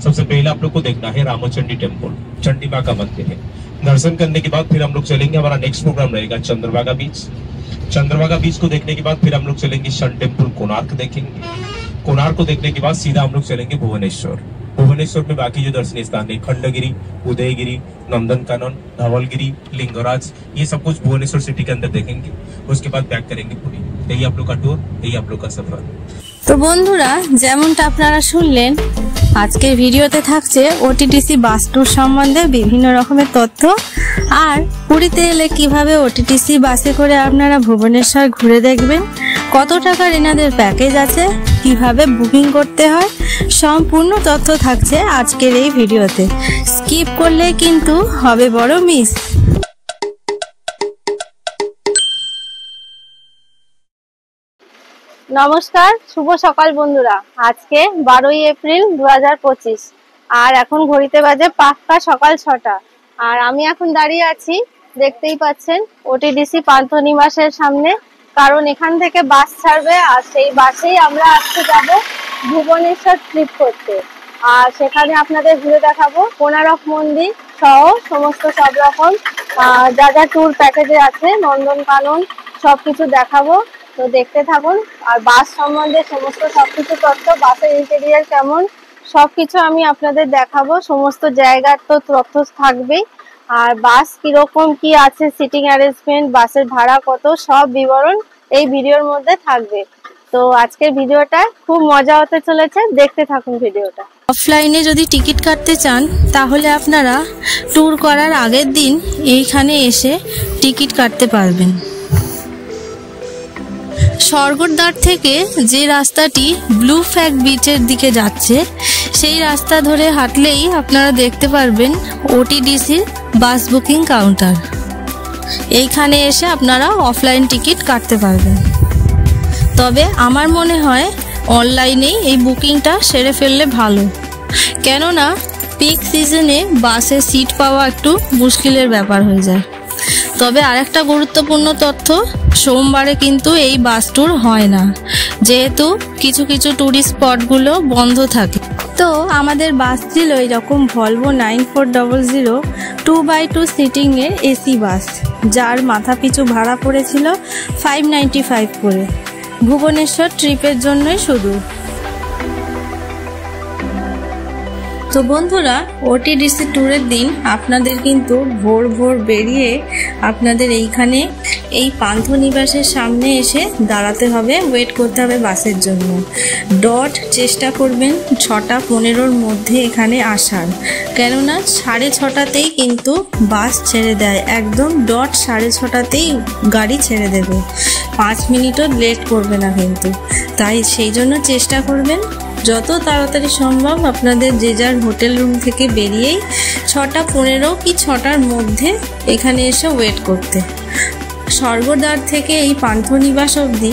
सबसे पहले आप लोग को देखना है रामचंडी टेम्पल, चंडी माँ का मंदिर है। दर्शन करने के बाद फिर हम लोग चलेंगे, हमारा नेक्स्ट प्रोग्राम रहेगा चंद्रभागा बीच। चंद्रभागा बीच को देखने के बाद फिर हम लोग चलेंगे सन टेम्पल कोणार्क देखेंगे। कोणार्क को देखने के बाद सीधा हम लोग चलेंगे भुवनेश्वर। भुवनेश्वर में बाकी जो दर्शनीय स्थान है खंडगिरी, उदयगिरी, नंदनकानन, धवलगिरी, लिंगराज, ये सब कुछ भुवनेश्वर सिटी के अंदर देखेंगे। उसके बाद बैक करेंगे पुरी। यही आप लोग का टूर, यही आप लोग का सफर। तो बंधुरा যেমনটা আপনারা শুনলেন, আজকের ভিডিওতে থাকছে ওটিটিসি বাস ট্যুর সম্বন্ধে বিভিন্ন রকমের তথ্য, আর পুরীতে এলে কিভাবে ওটিটিসি বাসে করে আপনারা ভুবনেশ্বর ঘুরে দেখবেন, কত টাকার এনাদের প্যাকেজ আছে, কিভাবে বুকিং করতে হয়, সম্পূর্ণ তথ্য থাকছে আজকের এই ভিডিওতে। স্কিপ করলে কিন্তু হবে বড় মিস। নমস্কার, শুভ সকাল বন্ধুরা। আজকে 12ই এপ্রিল 2025 আর এখন ঘড়িতে বাজে পাক্কা সকাল 6টা। আর আমি এখন দাঁড়িয়ে আছি, দেখতেই পাচ্ছেন, ওটিডিসি পান্থনিবাসের সামনে। কারণ এখান থেকে বাস ছাড়বে আর সেই বাসেই আমরা আজকে যাব ভুবনেশ্বর ট্রিপ করতে। আর সেখানে আপনাদের ঘুরে দেখাবো কোণারক মন্দির সহ সমস্ত সব রকম যা যা ট্যুর প্যাকেজে আছে, নন্দনকানন সবকিছু দেখাবো। তো দেখতে থাকুন। আর বাস সম্বন্ধে সমস্ত সবকিছু তথ্য, বাসের ইন্টেরিয়ার কেমন, সবকিছু আমি আপনাদের দেখাবো। সমস্ত জায়গার তো তথ্য থাকবেই, আর বাস কিরকম কি আছে, সিটিং অ্যারেঞ্জমেন্ট, বাসের ভাড়া কত, সব বিবরণ এই ভিডিওর মধ্যে থাকবে। তো আজকের ভিডিওটা খুব মজা হতে চলেছে, দেখতে থাকুন ভিডিওটা। অফলাইনে যদি টিকিট কাটতে চান তাহলে আপনারা ট্যুর করার আগের দিন এইখানে এসে টিকিট কাটতে পারবেন। স্বর্গদ্বার থেকে যে রাস্তাটি ব্লু ফ্ল্যাগ বিচের দিকে যাচ্ছে, সেই রাস্তা ধরে হাঁটলেই আপনারা দেখতে পারবেন ওটিডিসির বাস বুকিং কাউন্টার। এইখানে এসে আপনারা অফলাইন টিকিট কাটতে পারবেন। তবে আমার মনে হয় অনলাইনেই এই বুকিংটা সেরে ফেললে ভালো, কেননা পিক সিজনে বাসে সিট পাওয়া একটু মুশকিলের ব্যাপার হয়ে যায়। তবে আরেকটা গুরুত্বপূর্ণ তথ্য, সোমবারে কিন্তু এই বাস ট্যুর হয় না, যেহেতু কিছু কিছু ট্যুরিস্ট স্পটগুলো বন্ধ থাকে। তো আমাদের বাস ছিল এইরকম ভলভো 9400 2x2 সিটিংয়ের এসি বাস, যার মাথা পিছু ভাড়া পড়েছিল 595 করে, ভুবনেশ্বর ট্রিপের জন্যই শুধু। তো বন্ধুরা, ওটিডিসি ট্যুরের দিন আপনাদের কিন্তু ভোর ভোর বেরিয়ে আপনাদের এইখানে এই পান্থনিবাসের সামনে এসে দাঁড়াতে হবে, ওয়েট করতে হবে বাসের জন্য। ডট চেষ্টা করবেন 6:15-র মধ্যে এখানে আসার, কেননা 6:30তেই কিন্তু বাস ছেড়ে দেয়, একদম ডট 6:30তেই গাড়ি ছেড়ে দেবে, 5 মিনিটও লেট করবে না কিন্তু। তাই সেই জন্য চেষ্টা করবেন যত তাড়াতাড়ি সম্ভব আপনাদের যে যার হোটেল রুম থেকে বেরিয়েই 6:15 কি 6টার মধ্যে এখানে এসে ওয়েট করতে। স্বর্গদ্বার থেকে এই পান্থনিবাস অবধি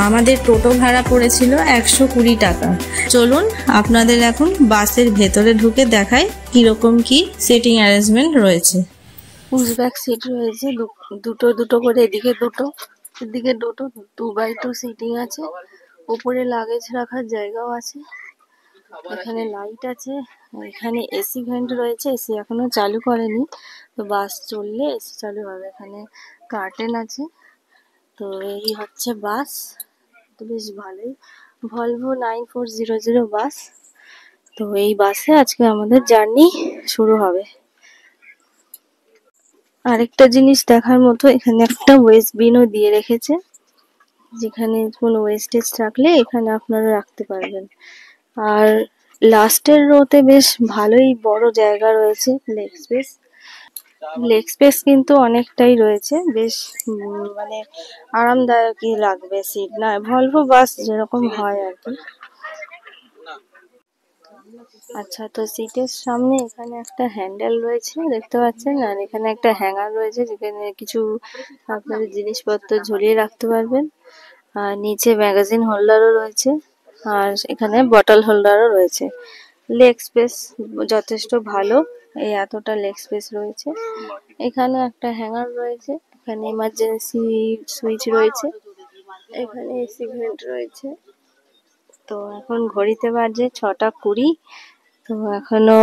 আমাদের টোটো ভাড়া পড়েছিল 120 টাকা। চলুন আপনাদের এখন বাসের ভেতরে ঢুকে দেখাই কিরকম কি সিটিং অ্যারেঞ্জমেন্ট রয়েছে। পুশব্যাক সিট রয়েছে দুটো দুটো করে, এদিকে দুটো এদিকে দুটো, 2x2 সিটিং আছে। উপরে লাগেজ রাখার জায়গাও আছে, এখানে লাইট আছে, এখানে এসি ভেন্ট রয়েছে। এসি এখনো চালু করেনি, তো বাস চললে এসি চালু হবে। এখানে কার্টেন আছে। তো এই হচ্ছে বাস, তো বেশ ভালোই, ভলভো 9400 বাস। তো এই বাসে আজকে আমাদের জার্নি শুরু হবে। আরেকটা জিনিস দেখার মতো, এখানে একটা ওয়েস্ট বিনও দিয়ে রেখেছে, যেখানে কোনো ওয়েস্টেজ রাখলে এখানে আপনারা রাখতে পারবেন। আর লাস্টের রোতে বেশ ভালোই বড় জায়গা রয়েছে, লেগ স্পেস কিন্তু অনেকটাই রয়েছে, বেশ মানে আরামদায়কই লাগবে সিট, না ভলভো বাস যেরকম হয় আর কি। আচ্ছা, তো সিটের সামনে এখানে একটা হ্যান্ডেল রয়েছে দেখতে পাচ্ছেন, আর এখানে একটা হ্যাঙ্গার রয়েছে যেখানে কিছু আপনাদের জিনিসপত্র ঝুলিয়ে রাখতে পারবেন। আর নিচে ম্যাগাজিন হোল্ডারও রয়েছে, আর এখানে বটল হোল্ডারও রয়েছে। লেগ স্পেস যথেষ্ট ভালো, এই এতটা লেগ স্পেস রয়েছে। এখানে একটা হ্যাঙ্গার রয়েছে, এখানে ইমার্জেন্সি সুইচ রয়েছে, এখানে এসি ভেন্ট রয়েছে। তো এখন ঘড়িতে বাজে 6:20, তো এখনো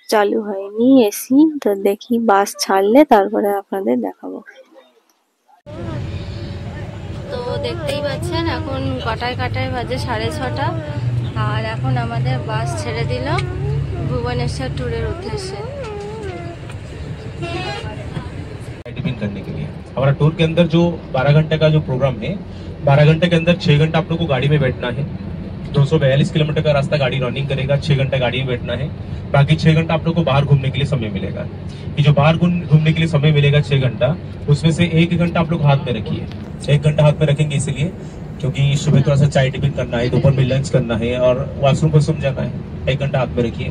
চালু হয়নি এসি, তো দেখি বাস ছাড়লে তারপরে আপনাদের দেখাবো। তো দেখতেই পাচ্ছেন এখন কাটায় কাটায় বাজে 6:30, আর এখন আমাদের বাস ছেড়ে দিল भुवनेश्वर टूरेर उद्देश्य। करने के लिए हमारा टूर के अंदर जो 12 घंटे का जो प्रोग्राम है, 12 घंटे के अंदर 6 घंटा आप लोग को गाड़ी में बैठना है। 242 किलोमीटर का रास्ता गाड़ी रनिंग करेगा, 6 घंटा गाड़ी में बैठना है। बाकी 6 घंटा आप लोग को बाहर घूमने के लिए समय मिलेगा। ये जो बाहर घूमने के लिए समय मिलेगा 6 घंटा, उसमें से 1 घंटा आप लोग हाथ में रखिए। 1 घंटा हाथ में रखेंगे इसलिए क्योंकि सुबह थोड़ा सा चाय टिफिन करना है, दोपहर में लंच करना है और वॉशरूम पर जाना है। 1 घंटा हाथ में रखिए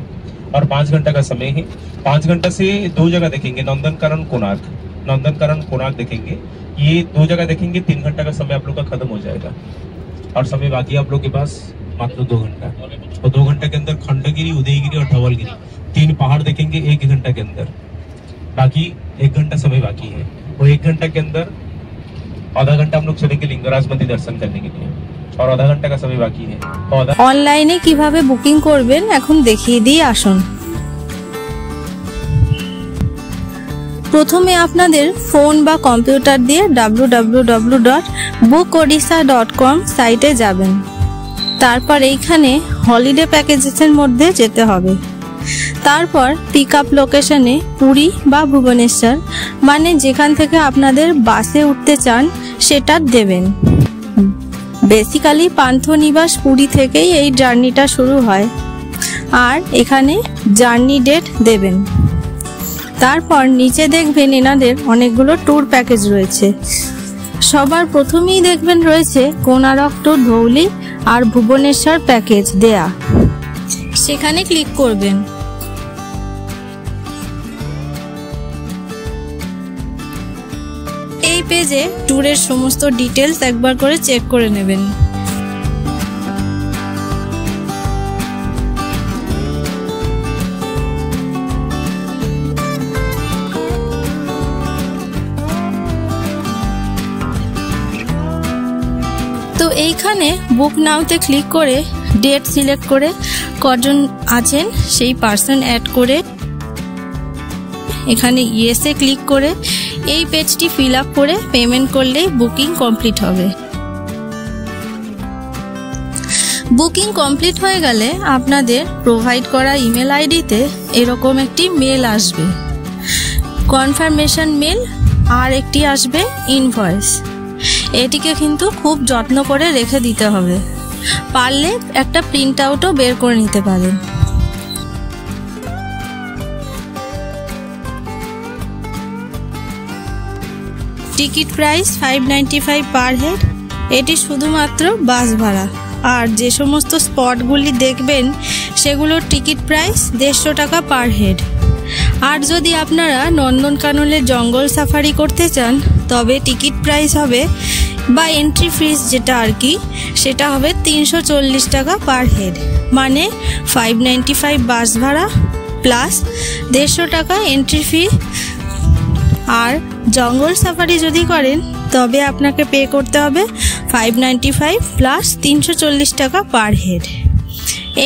और 5 घंटा का समय है। 5 घंटा से 2 जगह देखेंगे, नंदनकानन कोणार्क। नंदनकानन कोणार्क देखेंगे, ये 2 जगह देखेंगे। 3 घंटा का समय आप लोग का खत्म हो जाएगा और समय बाकी आप लोग के पास मात्र 2 घंटा। और 2 घंटे के अंदर खंडगिरी, उदयगिरी और धवलगिरी 3 पहाड़ देखेंगे 1 घंटा के अंदर। बाकी 1 घंटा समय बाकी है। वो 1 घंटा के अंदर आधा घंटा हम लोग चलेंगे लिंगराज मंदिर दर्शन करने के लिए और आधा घंटा का समय बाकी है। অনলাইনে কিভাবে বুকিং করবেন এখন দেখিয়ে দিই, আসুন। প্রথমে আপনাদের ফোন বা কম্পিউটার দিয়ে www.bookodisha.com সাইটে যাবেন। তারপর এইখানে হলিডে প্যাকেজেসের মধ্যে যেতে হবে। তারপর পিক আপ লোকেশনে পুরী বা ভুবনেশ্বর, মানে যেখান থেকে আপনাদের বাসে উঠতে চান সেটা দেবেন। বেসিক্যালি পান্থনিবাস পুরী থেকেই এই জার্নিটা শুরু হয়, আর এখানে জার্নি ডেট দেবেন। তারপর নিচে দেখবেন এনাদের অনেকগুলো ট্যুর প্যাকেজ রয়েছে। সবার প্রথমেই দেখবেন রয়েছে কোণারক টু ধৌলি আর ভুবনেশ্বর প্যাকেজ দেয়া, সেখানে ক্লিক করবেন। এই পেজে ট্যুরের সমস্ত ডিটেলস একবার করে চেক করে নেবেন। তো এইখানে বুক নাওতে ক্লিক করে ডেট সিলেক্ট করে কজন আছেন সেই পার্সন অ্যাড করে এখানে ইয়েসে ক্লিক করে এই পেজটি ফিল আপ করে পেমেন্ট করলেই বুকিং কমপ্লিট হবে। বুকিং কমপ্লিট হয়ে গেলে আপনাদের প্রোভাইড করা ইমেল আইডিতে এরকম একটি মেল আসবে, কনফার্মেশন মেল, আর একটি আসবে ইনভয়েস। এটিকে কিন্তু খুব যত্ন করে রেখে দিতে হবে, পারলে একটা প্রিন্ট আউটও বের করে নিতে পারেন। Ticket price 595 per head. এটি শুধুমাত্র বাস ভাড়া, আর যে সমস্ত স্পটগুলি দেখবেন সেগুলোর টিকিট প্রাইস 150 টাকা পার হেড। আর যদি আপনারা নন্দনকাননের জঙ্গল সাফারি করতে চান তবে টিকিট প্রাইস হবে বা এন্ট্রি ফিস যেটা আর কি, সেটা হবে 340 টাকা পার হেড, মানে 595 বাস ভাড়া প্লাস 150 টাকা এন্ট্রি ফি। আর জঙ্গল সাফারি যদি করেন তবে আপনাকে পে করতে হবে 595 প্লাস 340 টাকা per head.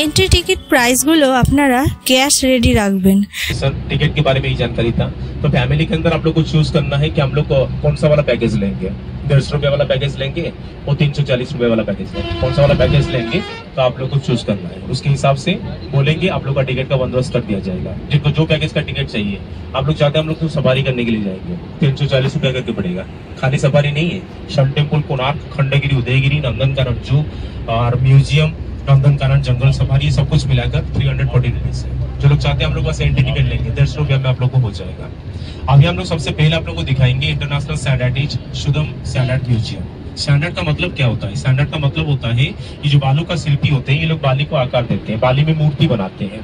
Entry ticket price गुलो अपनारा कैश रेडी रखबेन। सर टिकट के बारे में ही जानकारी था, तो फैमिली के अंदर आप लोग को चूज करना है कि हम लोग कौन सा वाला पैकेज लेंगे। 150 रुपए वाला पैकेज लेंगे और 340 रुपए वाला पैकेज लेंगे। कौन सा वाला पैकेज लेंगे तो आप लोग को चूज करना है, उसके हिसाब से बोलेंगे आप लोग का टिकट का बंदोबस्त कर दिया जाएगा। जिनको जो पैकेज का टिकट चाहिए, आप लोग चाहते हैं हम लोग तो सफारी करने के लिए जाएंगे, 340 रुपए करके पड़ेगा। खाली सफारी नहीं है, सन टेम्पल, कोणार्क, खंडगिरी, उदयगिरी, नंदनकानन जू और म्यूजियम, नंदनकानन जंगल सफारी, सब कुछ मिलाकर 340 रुपीज है। जो लोग चाहते हैं हम लोग बस एंट्री टिकट लेंगे, 150 रुपया में आप लोग को हो जाएगा। अभी हम लोग सबसे पहले आप लोग को दिखाएंगे इंटरनेशनल सैंडार्ड शुद्धम सैंडार्ड म्यूजियम। सैंडार्ड का मतलब क्या होता है? सैंडार्ड का मतलब होता है ये जो बालू का शिल्पी होते हैं, ये लोग बाली को आकार देते हैं, बाली में मूर्ति बनाते हैं,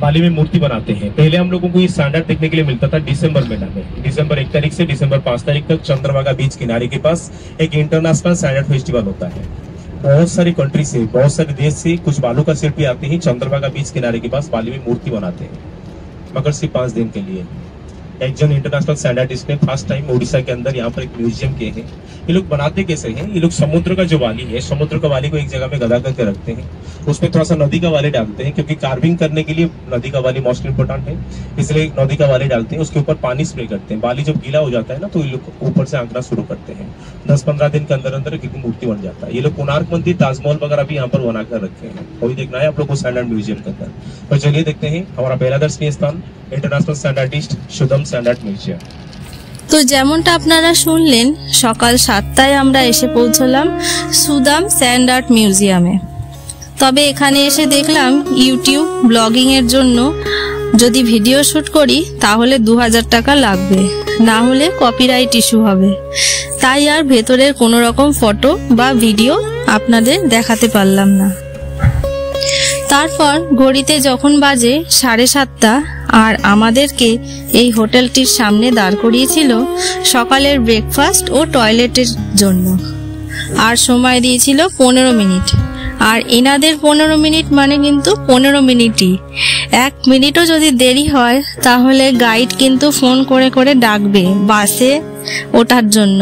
बाली में मूर्ति बनाते हैं। पहले हम लोगों को ये सैंडार्ड देखने के लिए मिलता था दिसंबर महीना में। दिसंबर 1 तारीख से दिसंबर 5 तारीख तक चंद्रभागा बीच किनारे के पास एक इंटरनेशनल सैंडार्ड फेस्टिवल होता है। बहुत सारी कंट्री से, बहुत सारे देश से कुछ बालू का शिल्पी आते हैं, चंद्रभागा बीच किनारे के पास बाली में मूर्ति बनाते हैं, मगर सिर्फ 5 दिन के लिए। एक जन इंटरनेशनल साइंटिस्ट ने फर्स्ट टाइम उड़ीसा के अंदर यहाँ पर एक म्यूजियम किए हैं। ये लोग बनाते कैसे हैं, ये लोग समुद्र का जो वाली है, समुद्र का वाली को एक जगह में गदा करके रखते हैं, उसमें थोड़ा सा नदी का वाली डालते हैं, क्योंकि कार्विंग करने के लिए नदी का वाली मोस्ट इंपोर्टेंट है, इसलिए नदी का वाली डालते हैं, उसके ऊपर पानी स्प्रे करते हैं। वाली जब गीला हो जाता है ना, तो ये लोग ऊपर से आंकना शुरू करते हैं। 10-15 दिन के अंदर अंदर एक मूर्ति बन जाता है। ये लोग कोणार्क मंदिर, ताजमहल वगैरह भी यहाँ पर बना कर रखे हैं। वही देखना है आप लोग को सैंड म्यूजियम के अंदर। तो चलिए देखते हैं हमारा पहला दर्शनीय स्थान, इंटरनेशनल सैंडार्टिस्ट सुदम सैंडार्ट म्यूजियम। তো যেমনটা আপনারা শুনলেন, সকাল 7টায় আমরা এসে পৌঁছলাম সুদাম স্যান্ড আর্ট মিউজিয়ামে। তবে এখানে এসে দেখলাম ইউটিউব ব্লগিং এর জন্য যদি ভিডিও শুট করি তাহলে 2000 টাকা লাগবে, না হলে কপিরাইট ইস্যু হবে। তাই আর ভেতরের কোনো রকম ফটো বা ভিডিও আপনাদের দেখাতে পারলাম না। তারপর ঘড়িতে যখন বাজে 7:30 আর আমাদেরকে এই হোটেলটির সামনে দাঁড় করিয়েছিল সকালের ব্রেকফাস্ট ও টয়লেটের জন্য, আর সময় দিয়েছিল 15 মিনিট। আর এনাদের 15 মিনিট মানে কিন্তু 15 মিনিটই। 1 মিনিটও যদি দেরি হয় তাহলে গাইড কিন্তু ফোন করে করে ডাকবে বাসে ওঠার জন্য,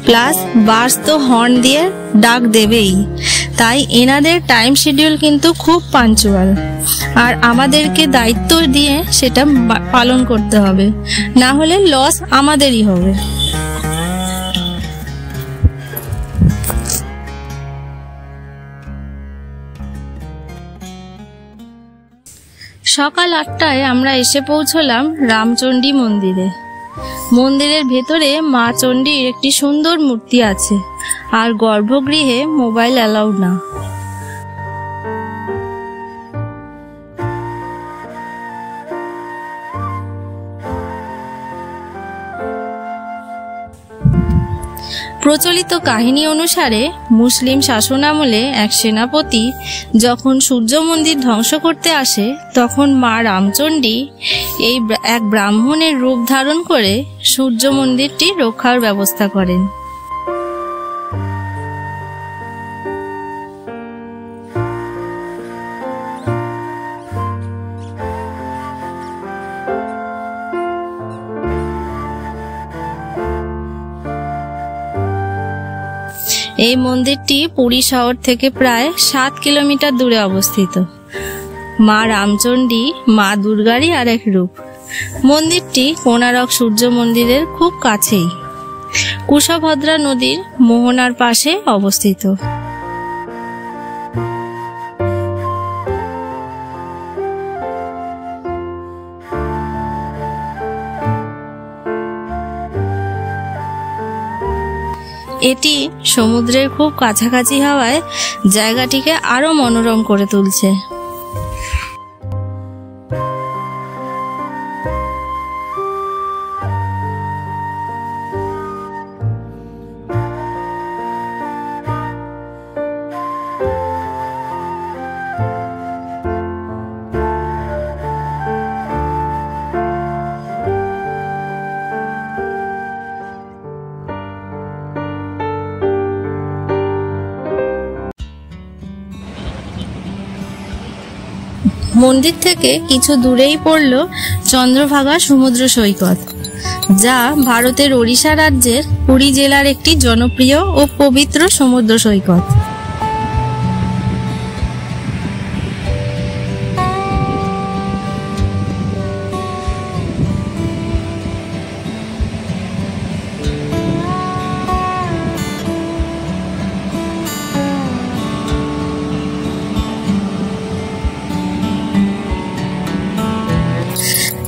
প্লাস বাস তো হর্ন দিয়ে ডাক দেবেই। তাই এনাদের টাইম শিডিউল কিন্তু খুব পাঞ্চুয়াল, আর আমাদেরকে দায়িত্ব দিয়ে সেটা পালন করতে হবে, না হলে লস আমাদেরই হবে। সকাল 8টায় আমরা এসে পৌঁছলাম রামচণ্ডী মন্দিরে। মন্দিরের ভেতরে মা চণ্ডীর একটি সুন্দর মূর্তি আছে, আর গর্ভগৃহে মোবাইল অ্যালাউড না। প্রচলিত কাহিনী অনুসারে মুসলিম শাসনামলে এক সেনাপতি যখন সূর্য মন্দির ধ্বংস করতে আসে, তখন মা রামচণ্ডী এই এক ব্রাহ্মণের রূপ ধারণ করে সূর্য মন্দিরটি রক্ষার ব্যবস্থা করেন। এই মন্দিরটি পুরী শহর থেকে প্রায় 7 কিলোমিটার দূরে অবস্থিত। মা রামচণ্ডী মা দুর্গারই আরেক রূপ। মন্দিরটি কোণারক সূর্য মন্দিরের খুব কাছেই, কুশভদ্রা নদীর মোহনার পাশে অবস্থিত। এটি সমুদ্রের খুব কাছাকাছি হওয়ায় জায়গাটিকে আরো মনোরম করে তুলছে। মন্দির থেকে কিছু দূরেই পড়ল চন্দ্রভাগা সমুদ্র সৈকত, যা ভারতের ওড়িশা রাজ্যের পুরী জেলার একটি জনপ্রিয় ও পবিত্র সমুদ্র সৈকত।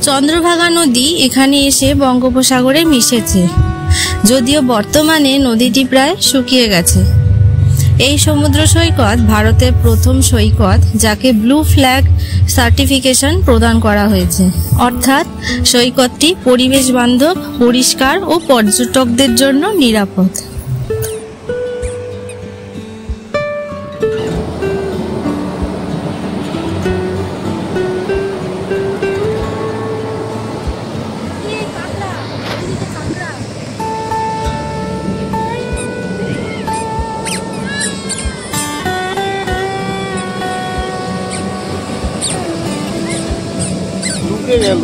চন্দ্রভাগা নদী এখানে এসে বঙ্গোপসাগরে মিশেছে, যদিও বর্তমানে নদীটি প্রায় শুকিয়ে গেছে। এই সমুদ্র সৈকত ভারতের প্রথম সৈকত যাকে ব্লু ফ্ল্যাগ সার্টিফিকেশন প্রদান করা হয়েছে, অর্থাৎ সৈকতটি পরিবেশ বান্ধব, পরিষ্কার ও পর্যটকদের জন্য নিরাপদ। গেল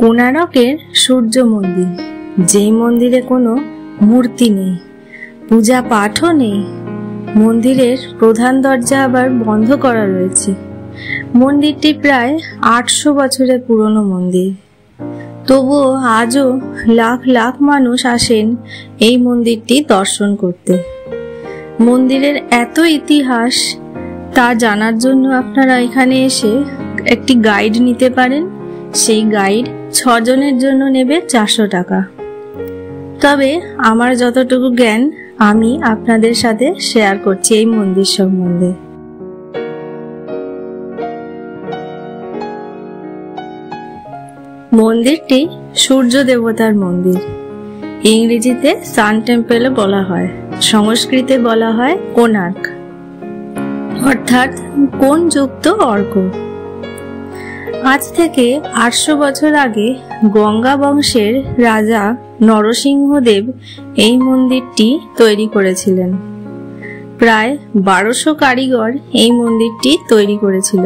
কোণারকের সূর্য মন্দির, যেই মন্দিরে কোনো মূর্তি নেই, পূজা পাঠও নেই। মন্দিরের প্রধান দরজা আবার বন্ধ করা রয়েছে। মন্দিরটি প্রায় 800 বছরের পুরনো মন্দির। তবুও আজও লাখ লাখ মানুষ আসেন এই মন্দিরটি দর্শন করতে। মন্দিরের এত ইতিহাস তা জানার জন্য আপনারা এখানে এসে একটি গাইড নিতে পারেন। সেই গাইড 6 জনের জন্য নেবে 400 টাকা। তবে আমার যতটুকু জ্ঞান আমি আপনাদের সাথে শেয়ার করছি এই মন্দির সম্বন্ধে। মন্দিরটি সূর্য দেবতার মন্দির। ইংরেজিতে সান টেম্পল বলা হয়, সংস্কৃতে বলা হয় কোণার্ক, অর্থাৎ কোণযুক্ত অর্ক। আজ থেকে 800 বছর আগে গঙ্গা বংশের রাজা নরসিংহদেব এই মন্দিরটি তৈরি করেছিলেন। প্রায় 1200 কারিগর এই মন্দিরটি তৈরি করেছিল।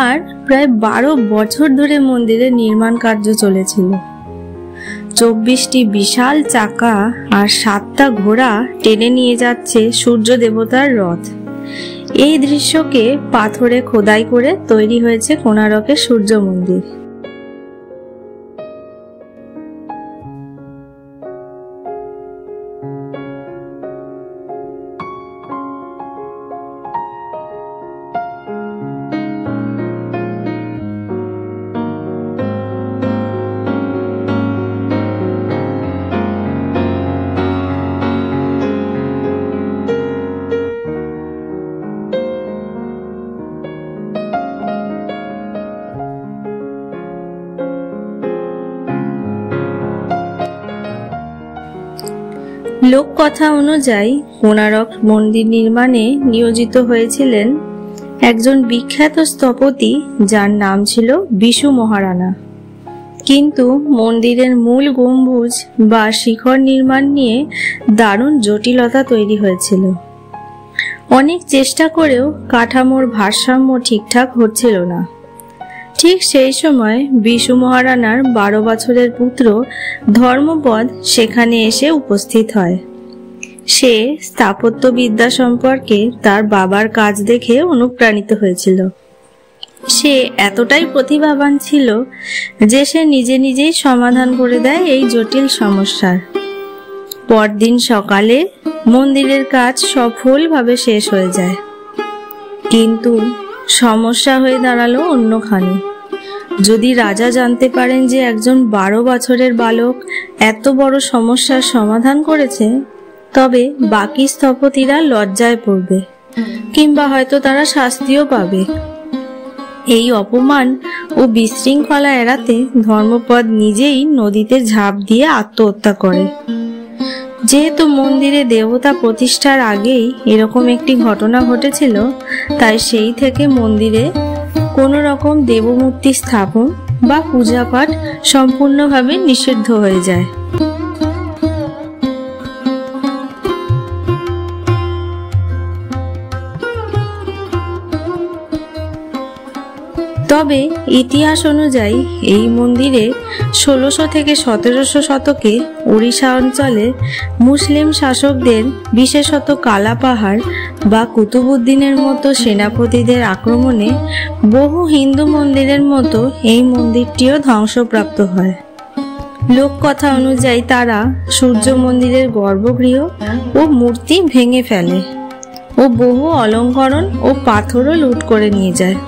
আর প্রায় 12 বছর ধরে মন্দিরের নির্মাণ কার্য চলেছিল। 24টি বিশাল চাকা আর 7টা ঘোড়া টেনে নিয়ে যাচ্ছে সূর্য দেবতার রথ। এই দৃশ্যকে পাথরে খোদাই করে তৈরি হয়েছে কোণারকের সূর্য মন্দির। লোককথা অনুযায়ী কোণারক মন্দির নির্মাণে নিয়োজিত হয়েছিলেন একজন বিখ্যাত স্থপতি, যার নাম ছিল বিশু মহারানা। কিন্তু মন্দিরের মূল গম্বুজ বা শিখর নির্মাণ নিয়ে দারুণ জটিলতা তৈরি হয়েছিল। অনেক চেষ্টা করেও কাঠামোর ভারসাম্য ঠিকঠাক হচ্ছিল না। ঠিক সেই সময় বিশু মহারানার 12 বছরের পুত্র ধর্মপদ সেখানে এসে উপস্থিত হয়। সে স্থাপত্যবিদ্যা সম্পর্কে তার বাবার কাজ দেখে অনুপ্রাণিত হয়েছিল। সে এতটাই প্রতিভাবান ছিল যে সে নিজে নিজেই সমাধান করে দেয় এই জটিল সমস্যার। পরদিন সকালে মন্দিরের কাজ সফলভাবে শেষ হয়ে যায়। কিন্তু সমস্যা হয়ে দাঁড়ালো অন্যখানে। যদি রাজা জানতে পারেন যে একজন 12 বছরের বালক এত বড় সমস্যার সমাধান করেছে, তবে বাকি স্থপতিরা লজ্জায় পড়বে, কিংবা হয়তো তারা শাস্তিও পাবে। এই অপমান ও বিশৃঙ্খলা এড়াতে ধর্মপদ নিজেই নদীতে ঝাঁপ দিয়ে আত্মহত্যা করে। যেহেতু মন্দিরে দেবতা প্রতিষ্ঠার আগেই এরকম একটি ঘটনা ঘটেছিল, তাই সেই থেকে মন্দিরে কোনো রকম দেবমূর্তি স্থাপন বা পূজাপাঠ সম্পূর্ণভাবে নিষিদ্ধ হয়ে যায়। তবে ইতিহাস অনুযায়ী এই মন্দিরে 1600 থেকে 1700 শতকে ওড়িশা অঞ্চলে মুসলিম শাসকদের, বিশেষত কালা পাহাড় বা কুতুবউদ্দিনের মতো সেনাপতিদের আক্রমণে বহু হিন্দু মন্দিরের মতো এই মন্দিরটিও ধ্বংসপ্রাপ্ত হয়। লোককথা অনুযায়ী তারা সূর্য মন্দিরের গর্ভগৃহ ও মূর্তি ভেঙে ফেলে ও বহু অলঙ্করণ ও পাথরও লুট করে নিয়ে যায়।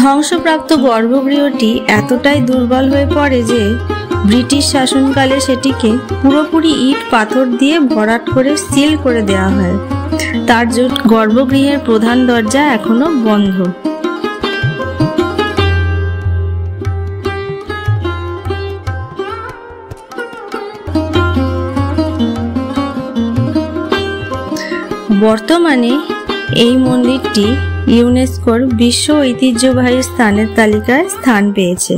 ধ্বংসপ্রাপ্ত গর্ভগৃহটি এতটাই দুর্বল হয়ে পড়ে যে ব্রিটিশ শাসনকালে সেটিকে পুরোপুরি ইট পাথর দিয়ে ভরাট করে সিল করে দেওয়া হয়। তার জন্য গর্ভগৃহের প্রধান দরজা এখনো বন্ধ। বর্তমানে এই মন্দিরটি ইউনেস্কোর বিশ্ব ঐতিহ্যবাহী স্থানের তালিকায় স্থান পেয়েছে।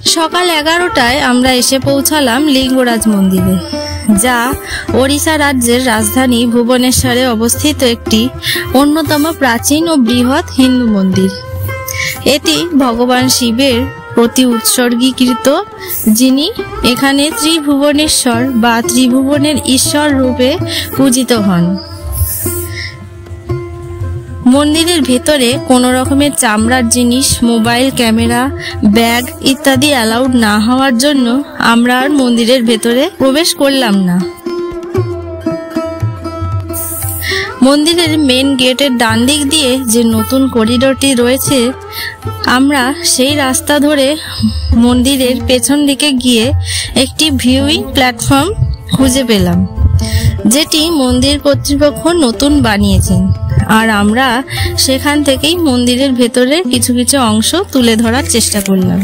সকাল 11টায় আমরা এসে পৌঁছালাম লিঙ্গরাজ মন্দিরে, যা ওড়িশা রাজ্যের রাজধানী ভুবনেশ্বরে অবস্থিত একটি অন্যতম প্রাচীন ও বৃহৎ হিন্দু মন্দির। এটি ভগবান শিবের প্রতি উৎসর্গীকৃত, যিনি এখানে ত্রিভুবনেশ্বর বা ত্রিভুবনের ঈশ্বর রূপে পূজিত হন। মন্দিরের ভেতরে কোনো রকমের চামড়ার জিনিস, মোবাইল, ক্যামেরা, ব্যাগ ইত্যাদি অ্যালাউড না হওয়ার জন্য আমরা আর মন্দিরের ভেতরে প্রবেশ করলাম না। মন্দিরের মেন গেটের ডান দিক দিয়ে যে নতুন করিডোরটি রয়েছে, আমরা সেই রাস্তা ধরে মন্দিরের পেছন দিকে গিয়ে একটি ভিউইং প্ল্যাটফর্ম খুঁজে পেলাম, যেটি মন্দির কর্তৃপক্ষ নতুন বানিয়েছেন। আর আমরা সেখান থেকেই মন্দিরের ভেতরে কিছু কিছু অংশ তুলে ধরার চেষ্টা করলাম।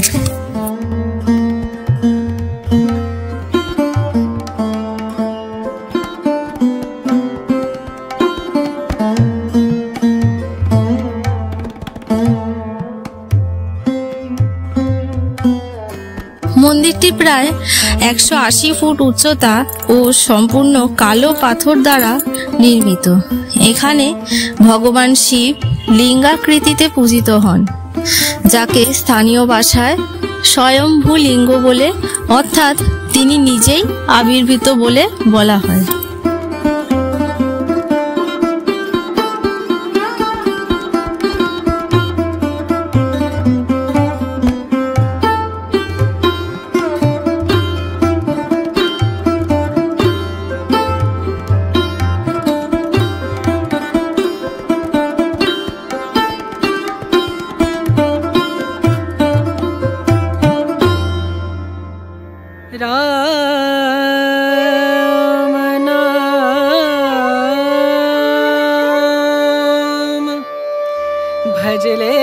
মন্দিরটি প্রায় 180 ফুট উচ্চতা ও সম্পূর্ণ কালো পাথর দ্বারা নির্মিত। এখানে ভগবান শিব লিঙ্গাকৃতিতে পূজিত হন, যাকে স্থানীয় ভাষায় স্বয়ম্ভু লিঙ্গ বলে, অর্থাৎ তিনি নিজেই আবির্ভূত বলে বলা হয়। राम नाम भजले,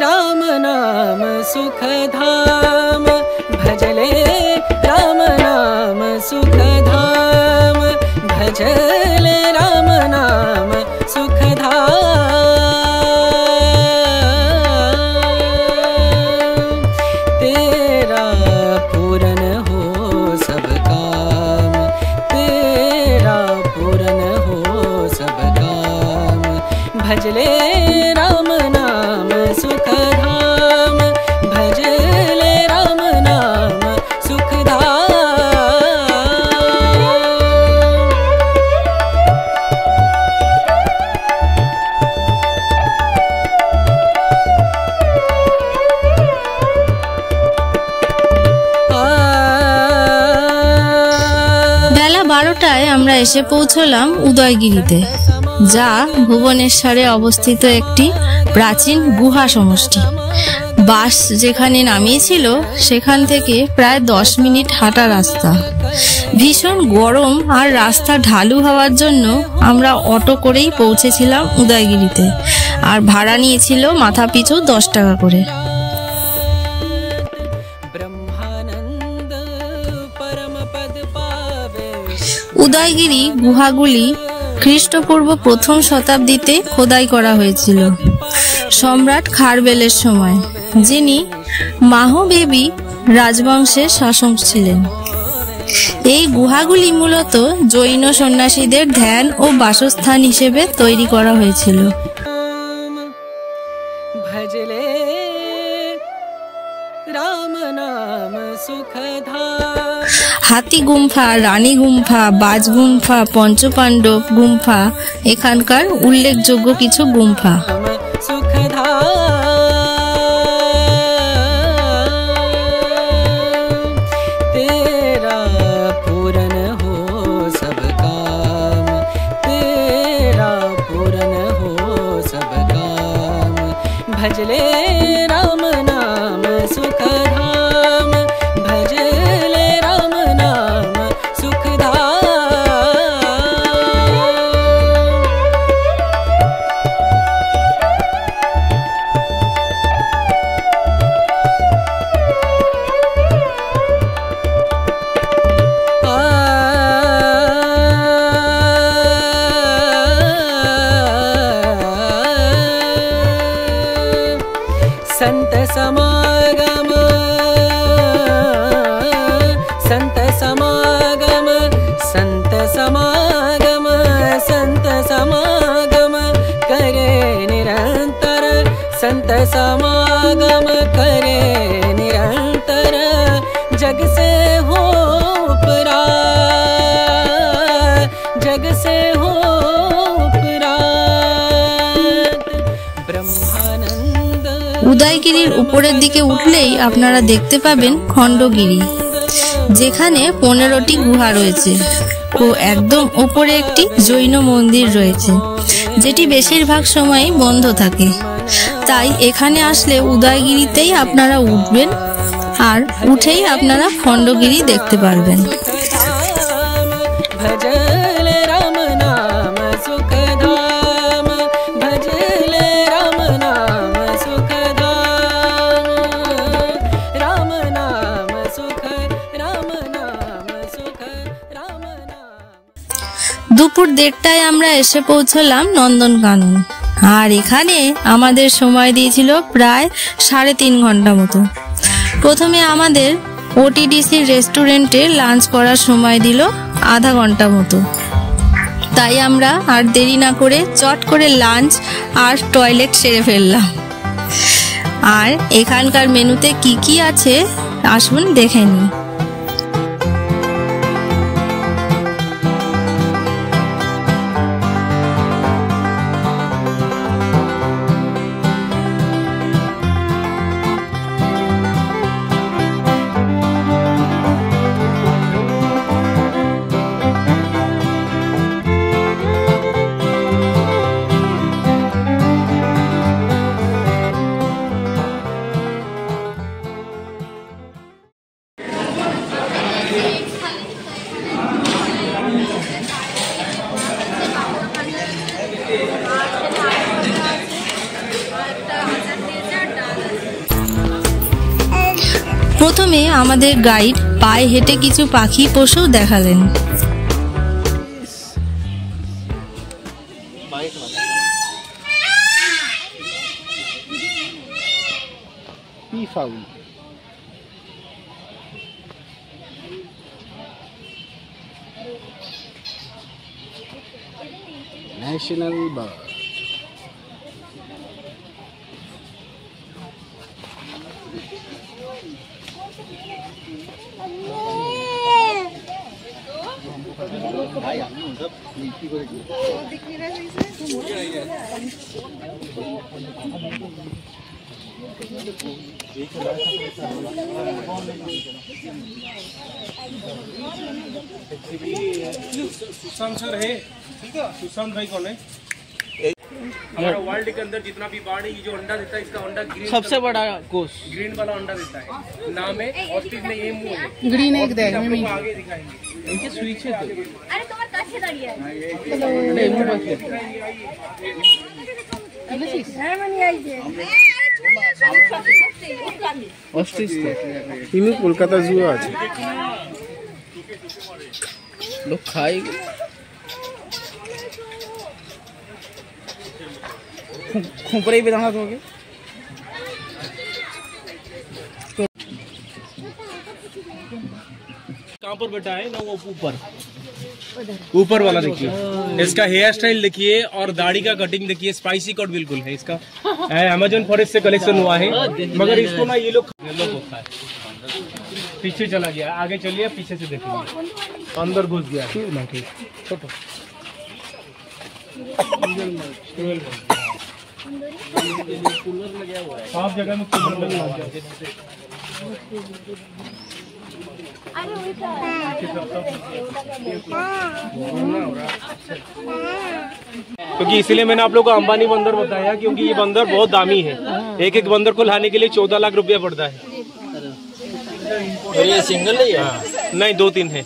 राम नाम सुख धाम भजले, राम नाम सुख धाम भजले, राम नाम सुख धाम। तेरा पूरन हो सब काम, तेरा पूरन हो सब काम भजले, राम नाम सुख धाम भजले, राम नाम सुख धाम। বেলা 12টায় আমরা এসে পৌঁছলাম উদয়গিরিতে, যা ভুবনেশ্বরে অবস্থিত একটি প্রাচীন গুহা সমষ্টি। বাস যেখানে নামিয়েছিল সেখান থেকে প্রায় 10 মিনিট হাঁটা রাস্তা। ভীষণ গরম আর রাস্তা ঢালু হওয়ার জন্য আমরা অটো করেই পৌঁছেছিলাম উদয়গিরিতে, আর ভাড়া নিয়েছিল মাথা পিছু 10 টাকা করে। উদয়গিরি গুহাগুলি খ্রিস্টপূর্ব প্রথম শতাব্দীতে খোদাই করা হয়েছিল সম্রাট খারবেলের সময়, যিনি মাহবেবী রাজবংশের শাসক ছিলেন। এই গুহাগুলি মূলত জৈন সন্ন্যাসীদের ধ্যান ও বাসস্থান হিসেবে তৈরি করা হয়েছিল। भजले राम नाम सुख धाम। হাতি গুম্ফা, রানী গুম্ফা, বাজ গুম্ফা, পঞ্চপাণ্ডব গুম্ফা এখানকার উল্লেখযোগ্য কিছু গুম্ফা। सुख धाम तेरा पूरन हो सब काम, तेरा पूरन हो सब काम भजले राम नाम सुख धाम भजले राम नाम सुख धाम। समागम संत समागम संत समागम संत समागम करे निरंतर संत समागम करे निरंतर जग से हो उपरात जग से हो उपरात ब्रह्मानंद। উদয়গিরির উপরের দিকে উঠলেই আপনারা দেখতে পাবেন খণ্ডগিরি, যেখানে 15টি গুহা রয়েছে ও একদম উপরে একটি জৈন মন্দির রয়েছে, যেটি বেশিরভাগ সময়ই বন্ধ থাকে। তাই এখানে আসলে উদয়গিরিতেই আপনারা উঠবেন, আর উঠেই আপনারা খণ্ডগিরি দেখতে পারবেন। भजल राम नाम सुखधाम भजल राम नाम सुखधाम राम नाम सुख राम नाम सुख राम नाम। দুপুর 1:30টায় আমরা এসে পৌঁছলাম নন্দনকানন, আর এখানে আমাদের সময় দিয়েছিল প্রায় 3.5 ঘন্টা মতো। প্রথমে আমাদের ওটিডিসি রেস্টুরেন্টে লাঞ্চ করার সময় দিল আধা ঘন্টা মতো, তাই আমরা আর দেরি না করে চট করে লাঞ্চ আর টয়লেট সেরে ফেললাম। আর এখানকার মেনুতে কি কি আছে আসুন দেখে নিই। প্রথমে আমাদের গাইড পায়ে হেঁটে কিছু পাখি পশু দেখালেন। National Bird. सुशांत सर है, ठीक है। सुशांत भाई कौन है? हमारा वर्ल्ड के अंदर जितना भी बर्ड है, ये जो अंडा देता है, इसका अंडा ग्रीन, सबसे बड़ा कोष ग्रीन वाला अंडा देता है। नाम है ऑस्ट्रिच में ये मुंह है ग्रीन एक देख हम लोग आगे दिखाएंगे। इनके स्विच है तो अरे तुम्हारे काছে দাঁড়িয়ে ऑस्ट्रिच इमी কলকাতা জু আছে लोग खाए खोपड़े भी दाना दोगे कहाँ पर बैठा है ना, वो ऊपर वाला देखिए, इसका हेयर स्टाइल देखिए और दाढ़ी का कटिंग देखिए, स्पाइसी कट बिल्कुल है इसका। अमेज़न फॉरेस्ट से कलेक्शन हुआ है, मगर इसको ना ये लोग होता है। पीछे चला गया, आगे चलिए, पीछे से देखिए, अंदर घुस गया। छोटो सब जगह में कूलर लगा हुआ है। क्योंकि इसलिए मैंने आप लोग को अंबानी बंदर बताया, क्योंकि ये बंदर बहुत दामी है। एक एक बंदर को लाने के लिए 14 लाख रुपया पड़ता है। और ये सिंगल है या? नहीं, 2-3 है।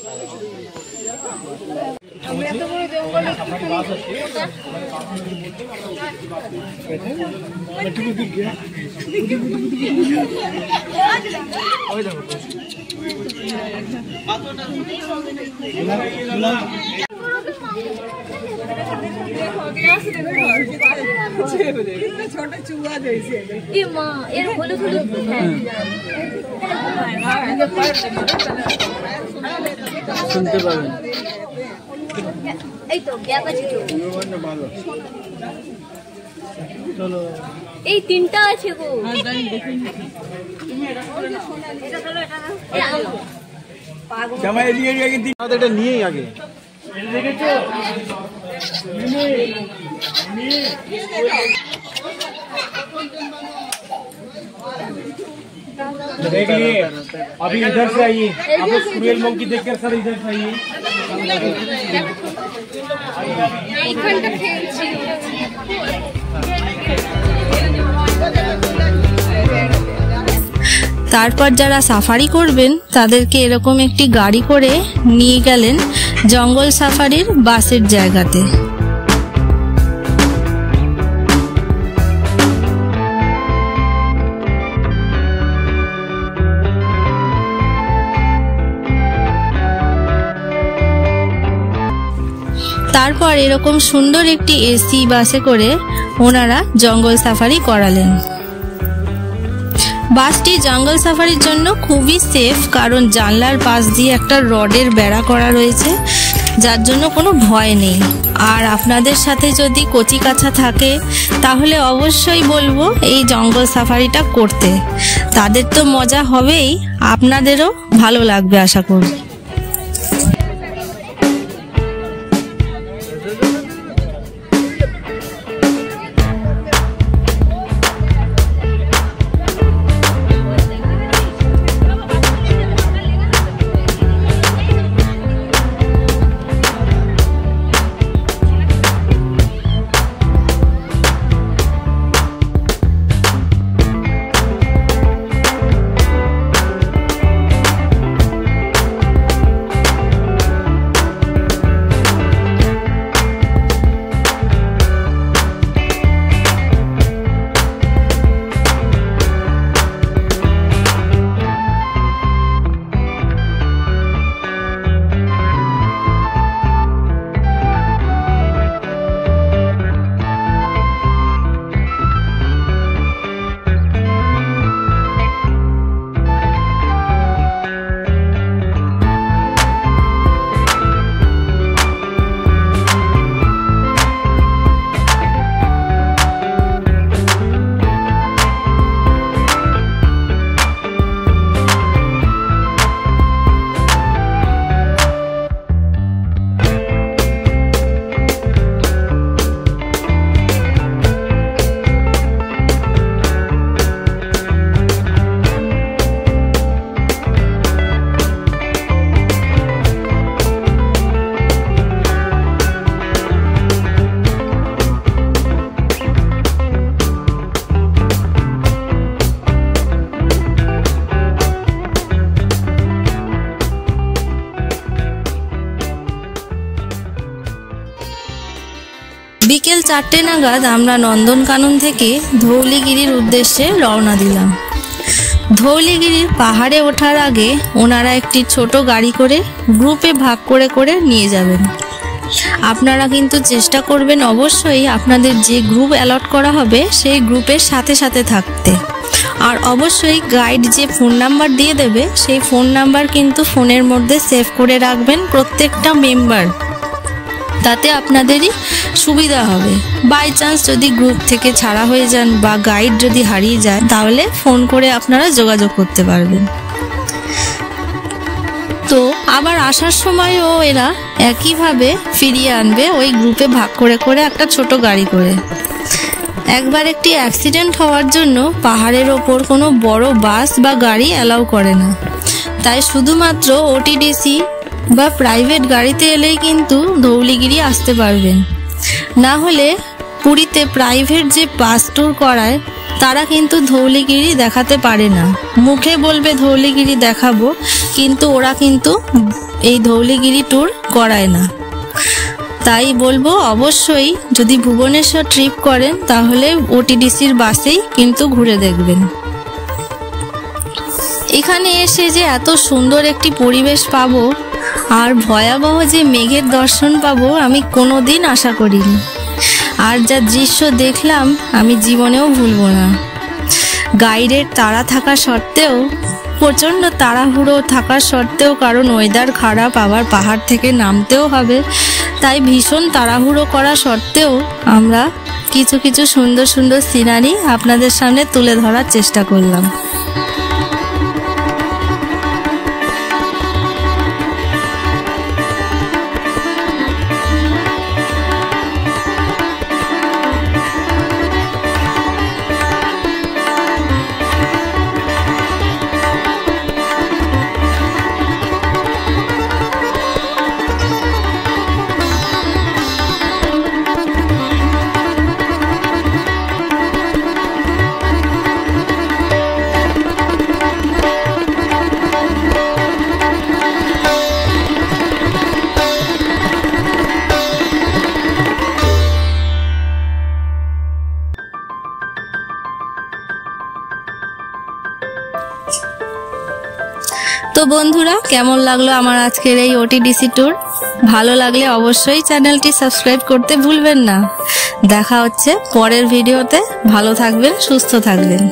ये माँ ये बोलो थोड़ी শুনতে পাবেন এই তো বিয়া করছি চলো এই তিনটা আছে গো জামাই এদিকে আগে দিন এটা নিয়েই আগে देख लिए अभी इधर से आइए आप लोग कुरियल मंकी देखकर सर इधर से आइए এইখানটা খেলছি তারপর যারা সাফারি করবেন তাদেরকে এরকম একটি গাড়ি করে নিয়ে গেলেন জঙ্গল সাফারির বাসের জায়গাতে। তারপর এরকম সুন্দর একটি এসি বাসে করে ওনারা জঙ্গল সাফারি করালেন। বাসটি জঙ্গল সাফারির জন্য খুবই সেফ, কারণ জানলার পাশ দিয়ে একটা রডের বেড়া করা রয়েছে, যার জন্য কোনো ভয় নেই। আর আপনাদের সাথে যদি কচি কাছা থাকে তাহলে অবশ্যই বলবো এই জঙ্গল সাফারিটা করতে। তাদের তো মজা হবেই, আপনাদেরও ভালো লাগবে আশা করি। বিকেল 4টে নাগাদ আমরা নন্দনকানন থেকে ধৌলিগিরির উদ্দেশ্যে রওনা দিলাম। ধৌলিগিরির পাহাড়ে ওঠার আগে ওনারা একটি ছোট গাড়ি করে গ্রুপে ভাগ করে করে নিয়ে যাবেন। আপনারা কিন্তু চেষ্টা করবেন অবশ্যই আপনাদের যে গ্রুপ অ্যালট করা হবে সেই গ্রুপের সাথে সাথে থাকতে। আর অবশ্যই গাইড যে ফোন নাম্বার দিয়ে দেবে সেই ফোন নাম্বার কিন্তু ফোনের মধ্যে সেভ করে রাখবেন প্রত্যেকটা মেম্বার, তাতে আপনাদেরই সুবিধা হবে। বাই চান্স যদি গ্রুপ থেকে ছাড়া হয়ে যান বা গাইড যদি হারিয়ে যায় তাহলে ফোন করে আপনারা যোগাযোগ করতে পারবেন। তো আবার আসার সময়ও এরা একইভাবে ফিরিয়ে আনবে ওই গ্রুপে ভাগ করে করে একটা ছোট গাড়ি করে। একবার একটি অ্যাক্সিডেন্ট হওয়ার জন্য পাহাড়ের ওপর কোনো বড় বাস বা গাড়ি অ্যালাউ করে না, তাই শুধুমাত্র ওটিডিসি বা প্রাইভেট গাড়িতে এলেই কিন্তু ধৌলিগিরি আসতে পারবেন। না হলে পুরীতে প্রাইভেট যে বাস ট্যুর করায় তারা কিন্তু ধৌলিগিরি দেখাতে পারে না, মুখে বলবে ধৌলিগিরি দেখাবো, কিন্তু ওরা কিন্তু এই ধৌলিগিরি ট্যুর করায় না। তাই বলবো অবশ্যই যদি ভুবনেশ্বর ট্রিপ করেন তাহলে ওটিডিসির বাসেই কিন্তু ঘুরে দেখবেন। এখানে এসে যে এত সুন্দর একটি পরিবেশ পাবো আর ভয়াবহ যে মেঘের দর্শন পাবো আমি কোনোদিন আশা করিনি। আর যা দৃশ্য দেখলাম আমি জীবনেও ভুলবো না। গাইডের তাড়া থাকা সত্ত্বেও, প্রচণ্ড তাড়াহুড়ো থাকা সত্ত্বেও, কারণ ওয়েদার খারাপ, আবার পাহাড় থেকে নামতেও হবে, তাই ভীষণ তাড়াহুড়ো করা সত্ত্বেও আমরা কিছু কিছু সুন্দর সুন্দর সিনারি আপনাদের সামনে তুলে ধরার চেষ্টা করলাম। তো বন্ধুরা, কেমন লাগলো আমার আজকের এই ওটিডিসি ট্যুর? ভালো লাগলে অবশ্যই চ্যানেলটি সাবস্ক্রাইব করতে ভুলবেন না। দেখা হচ্ছে পরের ভিডিওতে। ভালো থাকবেন, সুস্থ থাকবেন।